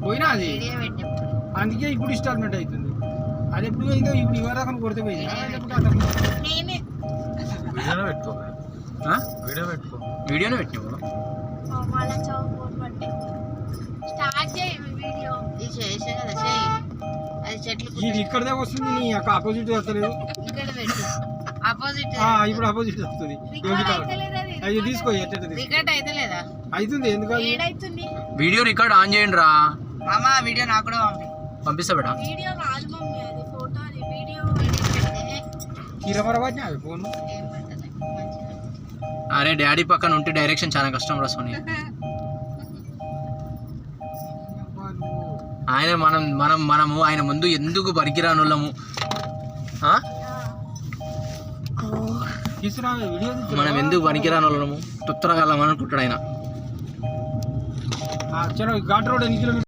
పోయినా అది అందుకే ఇప్పుడు ఇన్స్టాల్మెంట్ అవుతుంది. అది ఎప్పుడు పోయిందో ఇప్పుడు ఇవరకు కొడితే పోయింది. వీడియోనే పెట్టినావు ఇది ఇక్కడదే వస్తుంది. నీ యొక్క ఆపోజిట్ వస్తలేదు. ఇప్పుడు ఆపోజిట్ వస్తుంది. అది తీసుకో అవుతుంది. ఎందుకు వీడియో రికార్డ్ ఆన్ చేయండి రా మామా. వీడియో నాకు కూడా పంపిస్తా బేటా. ఫోన్ అరే డాడీ పక్కన ఉంటే డైరెక్షన్ చాలా కష్టం రా సోని. ఆయన మనము ఆయన ముందు ఎందుకు పనికిరానోళ్ళము. మనం ఎందుకు పనికిరానోళ్ళము తొత్తరగలం అనుకుంటాడు ఆయన. ఘాట్ రోడ్ ఎన్ని కిలోమీటర్